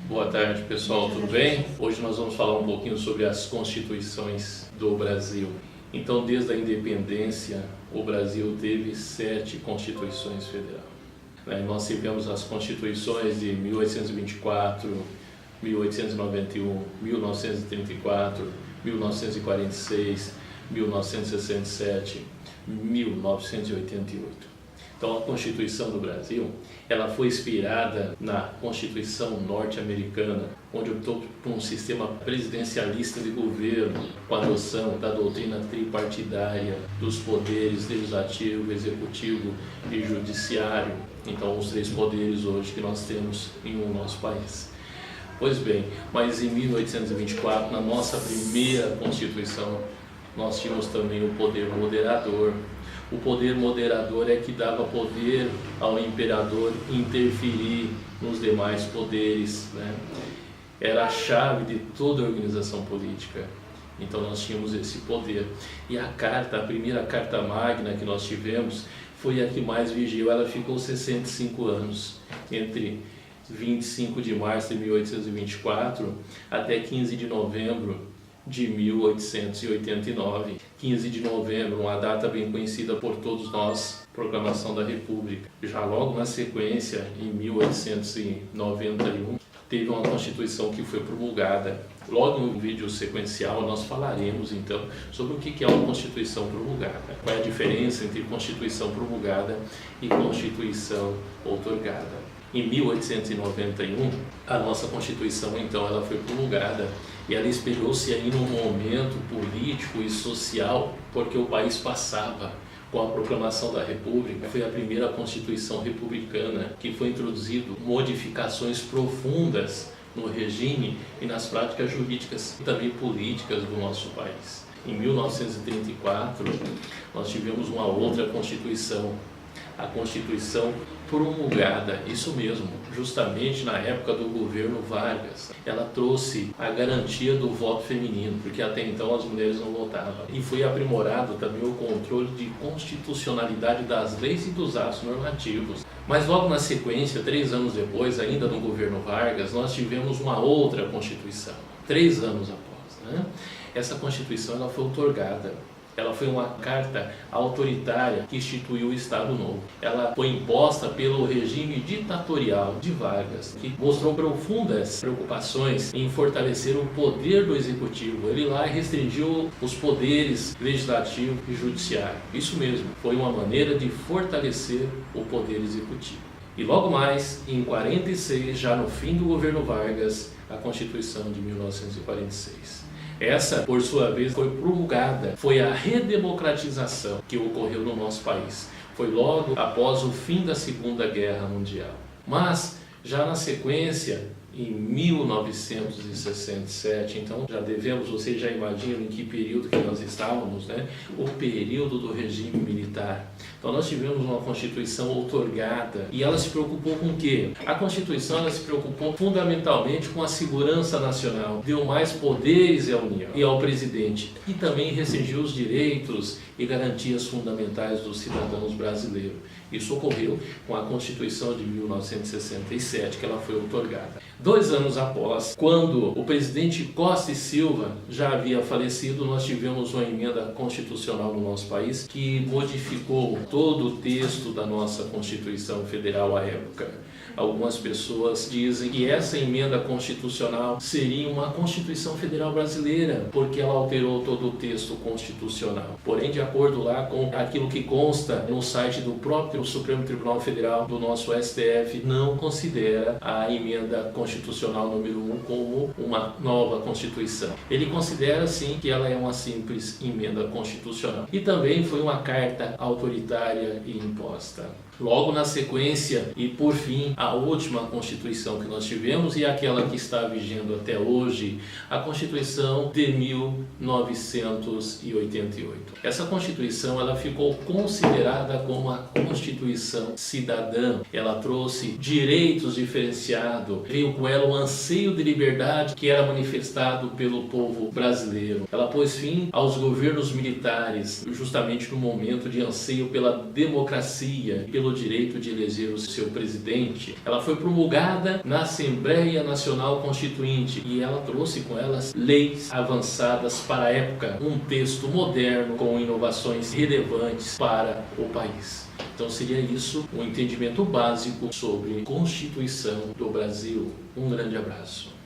Boa tarde, pessoal, tudo bem? Hoje nós vamos falar um pouquinho sobre as constituições do Brasil. Então, desde a independência, o Brasil teve 7 constituições federais. Nós tivemos as constituições de 1824, 1891, 1934, 1946, 1967, 1988. Então, a Constituição do Brasil, ela foi inspirada na Constituição norte-americana, onde optou por um sistema presidencialista de governo, com a adoção da doutrina tripartidária dos poderes legislativo, executivo e judiciário. Então, os 3 poderes hoje que nós temos em nosso país. Pois bem, mas em 1824, na nossa primeira Constituição, nós tínhamos também o poder moderador. O poder moderador é que dava poder ao imperador interferir nos demais poderes, né? Era a chave de toda a organização política. Então nós tínhamos esse poder. E a primeira carta magna que nós tivemos, foi a que mais vigiu. Ela ficou 65 anos, entre 25 de março de 1824 até 15 de novembro de 1889. 15 de novembro, uma data bem conhecida por todos nós, Proclamação da República. Já logo na sequência, em 1891, teve uma Constituição que foi promulgada. Logo no vídeo sequencial nós falaremos então sobre o que é uma Constituição promulgada. Qual é a diferença entre Constituição promulgada e Constituição outorgada. Em 1891, a nossa Constituição então ela foi promulgada e ela espelhou-se aí num momento político e social porque o país passava com a proclamação da República. Foi a primeira Constituição republicana que foi introduzido modificações profundas no regime e nas práticas jurídicas e também políticas do nosso país. Em 1934, nós tivemos uma outra Constituição, a Constituição promulgada, isso mesmo, justamente na época do governo Vargas. Ela trouxe a garantia do voto feminino, porque até então as mulheres não votavam. E foi aprimorado também o controle de constitucionalidade das leis e dos atos normativos. Mas logo na sequência, 3 anos depois, ainda no governo Vargas, nós tivemos uma outra Constituição, 3 anos após, né? Essa Constituição ela foi outorgada. Ela foi uma carta autoritária que instituiu o Estado Novo. Ela foi imposta pelo regime ditatorial de Vargas, que mostrou profundas preocupações em fortalecer o poder do Executivo. Ele lá restringiu os poderes legislativo e judiciário. Isso mesmo, foi uma maneira de fortalecer o poder executivo. E logo mais, em 46, já no fim do governo Vargas, a Constituição de 1946. Essa, por sua vez, foi promulgada, foi a redemocratização que ocorreu no nosso país. Foi logo após o fim da Segunda Guerra Mundial. Mas, já na sequência, em 1967, então já devemos, vocês já imaginam em que período que nós estávamos, né? O período do regime militar. Então nós tivemos uma Constituição outorgada e ela se preocupou com o quê? A Constituição ela se preocupou fundamentalmente com a segurança nacional, deu mais poderes à União e ao presidente e também restringiu os direitos e garantias fundamentais dos cidadãos brasileiros. Isso ocorreu com a Constituição de 1967, que ela foi outorgada. 2 anos após, quando o presidente Costa e Silva já havia falecido, nós tivemos uma emenda constitucional no nosso país que modificou todo o texto da nossa Constituição Federal à época. Algumas pessoas dizem que essa emenda constitucional seria uma Constituição Federal brasileira, porque ela alterou todo o texto constitucional. Porém, de acordo lá com aquilo que consta no site do próprio Supremo Tribunal Federal, do nosso STF, não considera a emenda constitucional número 1 como uma nova Constituição. Ele considera, sim, que ela é uma simples emenda constitucional. E também foi uma carta autoritária e imposta. Logo na sequência, e por fim, a última Constituição que nós tivemos e aquela que está vigendo até hoje, a Constituição de 1988. Essa Constituição ela ficou considerada como a Constituição cidadã. Ela trouxe direitos diferenciados, veio com ela um anseio de liberdade que era manifestado pelo povo brasileiro. Ela pôs fim aos governos militares, justamente no momento de anseio pela democracia, pelo pelo direito de eleger o seu presidente. Ela foi promulgada na Assembleia Nacional Constituinte e ela trouxe com elas leis avançadas para a época, um texto moderno com inovações relevantes para o país. Então seria isso um entendimento básico sobre Constituição do Brasil. Um grande abraço.